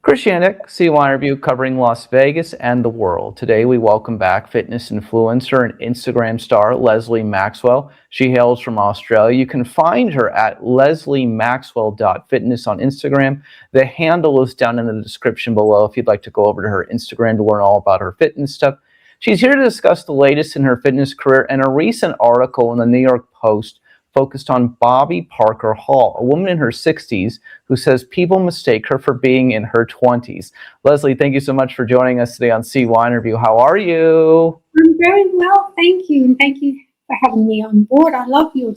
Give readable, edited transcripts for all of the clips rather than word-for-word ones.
Christianic, CYInterview covering Las Vegas and the world. Today we welcome back fitness influencer and Instagram star Lesley Maxwell. She hails from Australia. You can find her at lesliemaxwell.fitness on Instagram. The handle is down in the description below if you'd like to go over to her Instagram to learn all about her fitness stuff. She's here to discuss the latest in her fitness career and a recent article in the New York Post focused on Bobby Parker Hall, a woman in her 60s who says people mistake her for being in her 20s. Lesley, thank you so much for joining us today on CYInterview. How are you? I'm very well, thank you, and thank you for having me on board. I love your,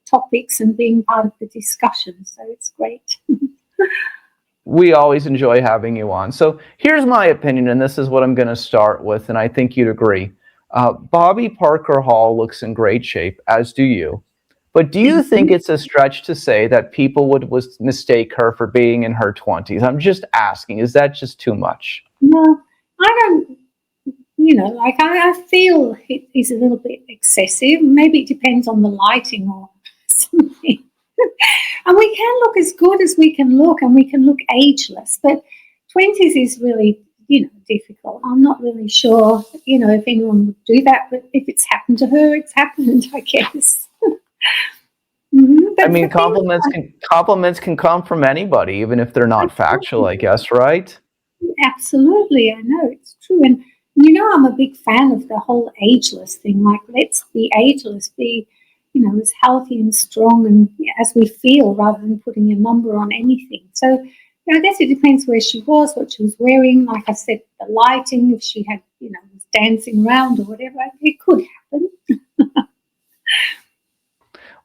topics and being part of the discussion, so it's great. We always enjoy having you on. So here's my opinion, and this is what I'm going to start with, and I think you'd agree. Bobby Parker Hall looks in great shape, as do you. But do you think it's a stretch to say that people would mistake her for being in her 20s? I'm just asking, is that just too much? No, I don't, I feel it is a little bit excessive. Maybe it depends on the lighting or something. And we can look as good as we can look, and we can look ageless. But 20s is really, difficult. I'm not really sure, if anyone would do that. But if it's happened to her, it's happened, I guess. I mean, compliments can come from anybody, even if they're not factual, I guess, right? Absolutely, I know, it's true. And, I'm a big fan of the whole ageless thing. Like, let's be ageless, be, as healthy and strong and as we feel rather than putting a number on anything. So, I guess it depends where she was, what she was wearing. Like I said, the lighting, if she had, was dancing around or whatever, it could happen.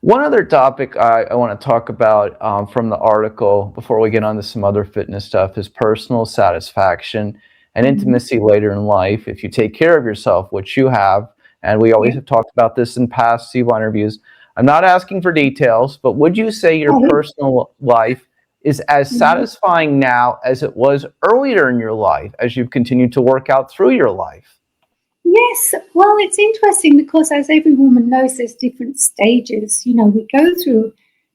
One other topic I want to talk about from the article before we get on to some other fitness stuff is personal satisfaction and intimacy later in life. If you take care of yourself, which you have, and we always have talked about this in past CYInterviews, I'm not asking for details, but would you say your personal life is as satisfying now as it was earlier in your life as you've continued to work out through your life? Yes, well, it's interesting because as every woman knows, there's different stages, we go through,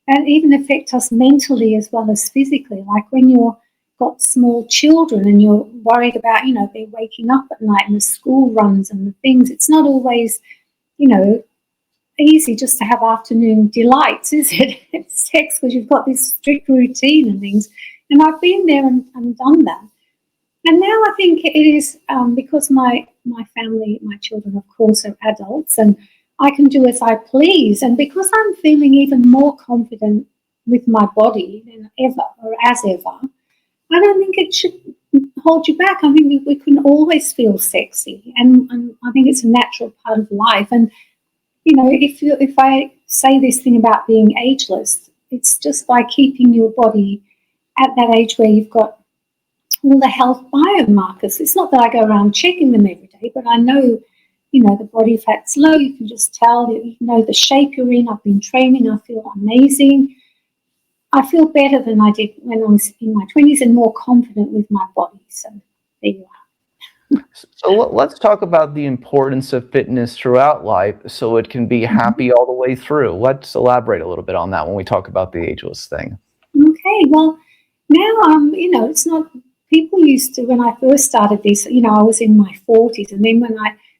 and even affect us mentally as well as physically. Like when you've got small children and you're worried about, they're waking up at night and the school runs and the things, it's not always, easy just to have afternoon delights, is it? It's sex because you've got this strict routine and things. And I've been there and done that. And now I think it is because my family, my children, of course, are adults, and I can do as I please. And because I'm feeling even more confident with my body than ever or as ever, I don't think it should hold you back. I think we can always feel sexy, and I think it's a natural part of life. And if I say this thing about being ageless, it's just by keeping your body at that age where you've got all the health biomarkers. It's not that I go around checking them every day, but I know, the body fat's low. You can just tell, you know the shape you're in. I've been training. I feel amazing. I feel better than I did when I was in my 20s and more confident with my body. So there you are. So let's talk about the importance of fitness throughout life so it can be happy all the way through. Let's elaborate a little bit on that when we talk about the ageless thing. Okay, well, now, it's not... People used to, when I first started this, I was in my 40s, and then when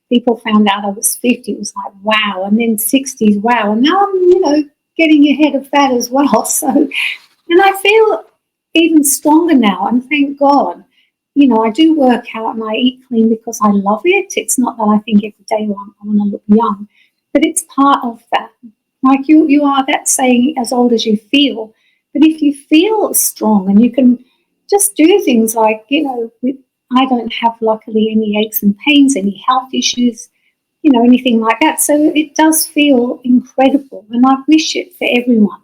people found out I was 50, it was like, wow, and then 60s, wow, and now I'm, getting ahead of that as well. So, and I feel even stronger now, and thank God. I do work out and I eat clean because I love it. It's not that I think every day I want to look young, but it's part of that. Like you are that saying, as old as you feel. But if you feel strong and you can just do things like, I don't have luckily any aches and pains, any health issues, anything like that. So it does feel incredible, and I wish it for everyone.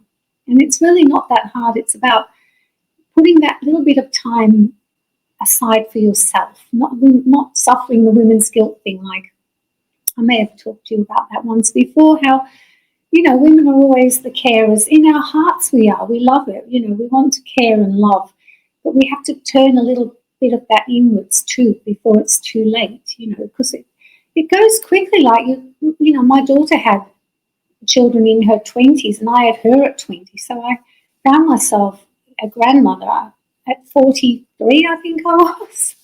And it's really not that hard. It's about putting that little bit of time aside for yourself, not suffering the women's guilt thing. Like I may have talked to you about that once before, how women are always the carers. In our hearts we are. We love it. We want to care and love. But we have to turn a little bit of that inwards too before it's too late, because it goes quickly. Like, my daughter had children in her 20s and I had her at 20. So I found myself a grandmother at 43, I think I was.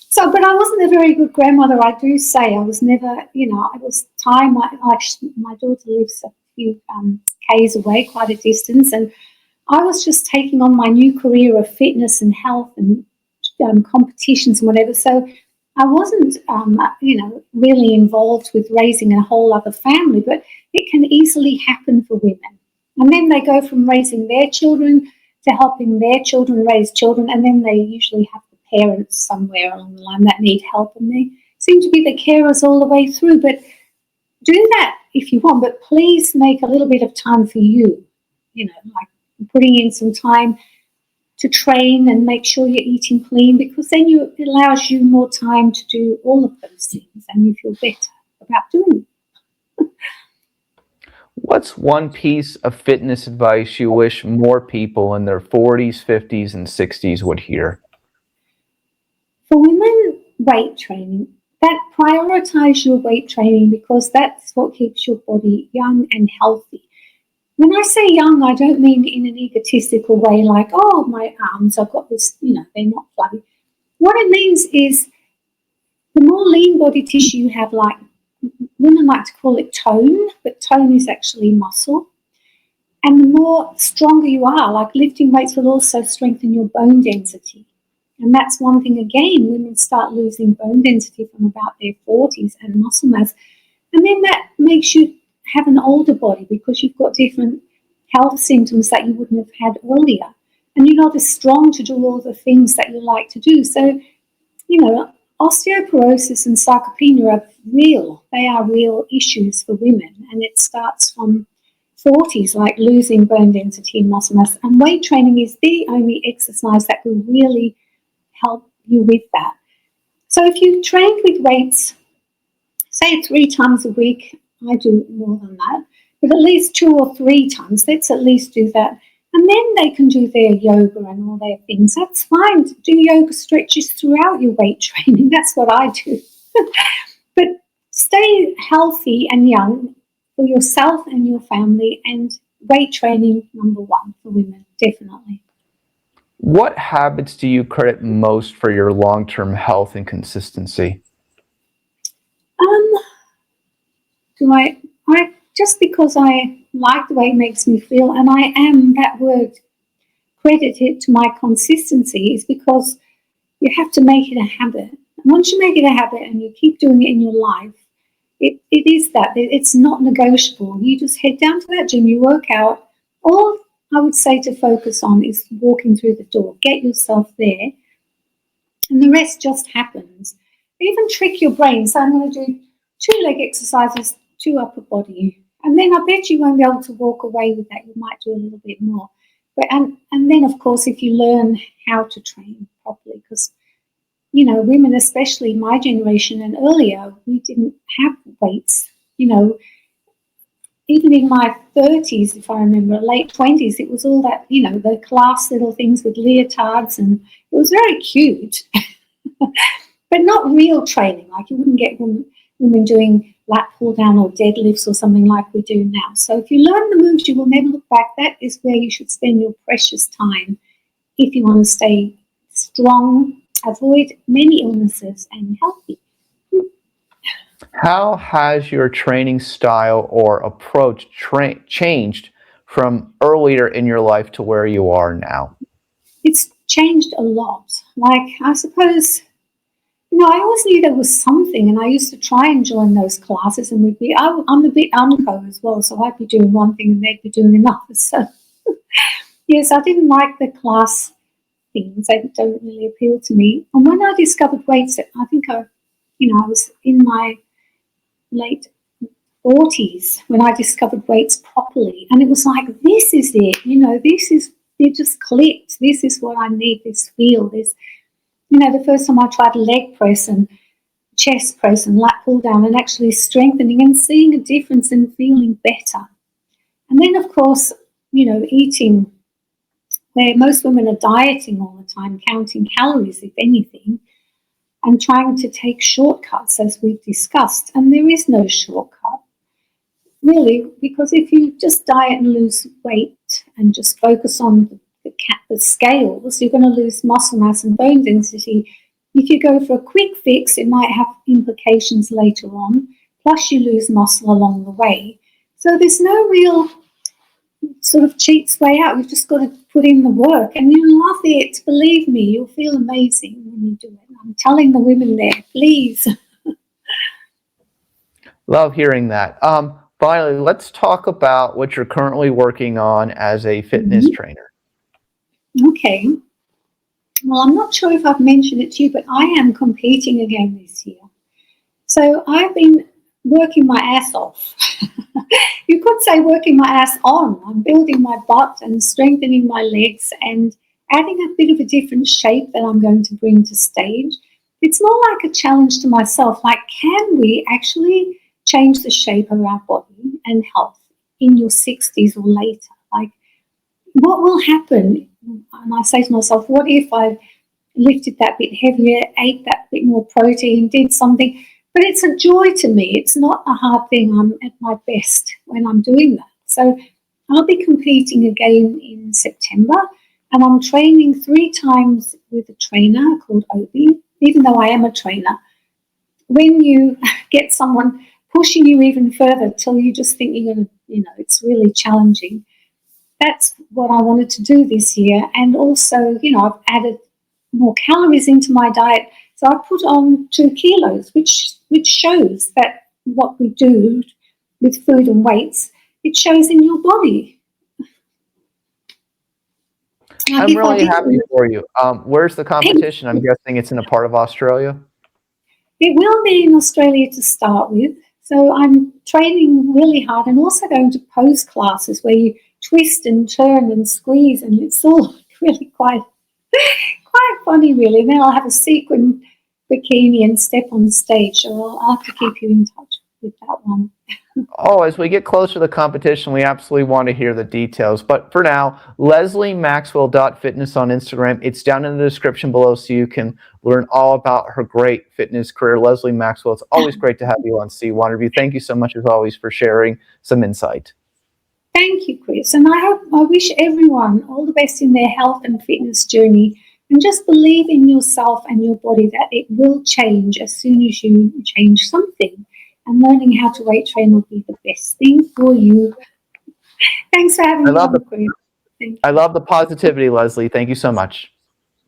So, but I wasn't a very good grandmother, I do say. I was never, it was time. My daughter lives a few k's away, quite a distance, and I was just taking on my new career of fitness and health and competitions and whatever. So I wasn't, really involved with raising a whole other family, but it can easily happen for women. And then they go from raising their children to helping their children raise children, and then they usually have the parents somewhere along the line that need help, and they seem to be the carers all the way through. But do that if you want, but please make a little bit of time for you, like putting in some time to train and make sure you're eating clean, because then it allows you more time to do all of those things and you feel better about doing it. What's one piece of fitness advice you wish more people in their 40s, 50s, and 60s would hear? For women, weight training. That prioritize your weight training, because that's what keeps your body young and healthy. When I say young, I don't mean in an egotistical way like, oh, my arms, I've got this, they're not flabby. What it means is the more lean body tissue you have, like women like to call it tone, but tone is actually muscle. And the more stronger you are, like lifting weights will also strengthen your bone density. And that's one thing, again, women start losing bone density from about their 40s and muscle mass. And then that makes you have an older body, because you've got different health symptoms that you wouldn't have had earlier. And you're not as strong to do all the things that you like to do. So, osteoporosis and sarcopenia are real. They are real issues for women. And it starts from 40s, like losing bone density and muscle mass. And weight training is the only exercise that will really help you with that. So if you trained with weights, say 3 times a week, I do more than that, but at least 2 or 3 times, let's at least do that. And then they can do their yoga and all their things. That's fine. Do yoga stretches throughout your weight training. That's what I do. But stay healthy and young for yourself and your family, and weight training, number 1 for women, definitely. What habits do you credit most for your long-term health and consistency? I just because I like the way it makes me feel, and I am, that word, credited to my consistency, is because you have to make it a habit. And once you make it a habit and you keep doing it in your life, it is that. It's not negotiable. You just head down to that gym, you work out. All I would say to focus on is walking through the door. Get yourself there, and the rest just happens. Even trick your brain. So I'm going to do 2 leg exercises, 2 upper body, and then I bet you won't be able to walk away with that. You might do a little bit more. But and then, of course, if you learn how to train properly, because women, especially my generation and earlier, we didn't have weights. Even in my 30s, if I remember, late 20s, it was all that, the class little things with leotards, and it was very cute, but not real training. Like you wouldn't get women doing lat pull down or deadlifts or something like we do now. So if you learn the moves, you will never look back. That is where you should spend your precious time if you want to stay strong, avoid many illnesses, and healthy. How has your training style or approach changed from earlier in your life to where you are now? It's changed a lot. Like, I suppose, I always knew there was something, and I used to try and join those classes, and I'm a bit unco as well, so I'd be doing one thing and they'd be doing another. So, yes, I didn't like the class things. They don't really appeal to me. And when I discovered weights, I think I was in my late 40s when I discovered weights properly, and it was like, this is it. It just clicked. This is what I need. This feel. This, the first time I tried leg press and chest press and lat pull down, and actually strengthening and seeing a difference and feeling better. And then, of course, eating, where most women are dieting all the time, counting calories, if anything, and trying to take shortcuts, as we've discussed. And there is no shortcut, really, because if you just diet and lose weight and just focus on the the scales, you're going to lose muscle mass and bone density. If you go for a quick fix, it might have implications later on, plus you lose muscle along the way. So there's no real sort of cheats way out. You've just got to put in the work, and you'll love it. Believe me, you'll feel amazing when you do it. I'm telling the women there, please. Love hearing that. Finally, let's talk about what you're currently working on as a fitness trainer. Okay. Well, I'm not sure if I've mentioned it to you, but I am competing again this year. So I've been working my ass off. You could say working my ass on. I'm building my butt and strengthening my legs and adding a bit of a different shape that I'm going to bring to stage. It's more like a challenge to myself. Like, can we actually change the shape of our body and health in your 60s or later? Like, what will happen? And I say to myself, what if I lifted that bit heavier, ate that bit more protein, did something? But it's a joy to me. It's not a hard thing. I'm at my best when I'm doing that. So I'll be competing again in September, and I'm training 3 times with a trainer called Obi, even though I am a trainer. When you get someone pushing you even further till you just think you're going to, it's really challenging. That's what I wanted to do this year. And also, I've added more calories into my diet. So I put on 2 kilos, which shows that what we do with food and weights, it shows in your body. I'm really happy for you. Where's the competition? I'm guessing it's in a part of Australia. It will be in Australia to start with. So I'm training really hard and also going to pose classes where you twist and turn and squeeze, and it's all really quite funny, really. Then I'll have a sequin bikini and step on stage. So I'll have to keep you in touch with that one. Oh, as we get closer to the competition, we absolutely want to hear the details. But for now, LesleyMaxwell.fitness on Instagram. It's down in the description below so you can learn all about her great fitness career. Lesley Maxwell, it's always great to have you on CYInterview. Thank you so much, as always, for sharing some insight. Thank you, Chris. And I wish everyone all the best in their health and fitness journey. And just believe in yourself and your body that it will change as soon as you change something. And learning how to weight train will be the best thing for you. Thanks for having me on, Chris. I love the positivity, Lesley. Thank you so much.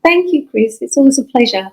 Thank you, Chris. It's always a pleasure.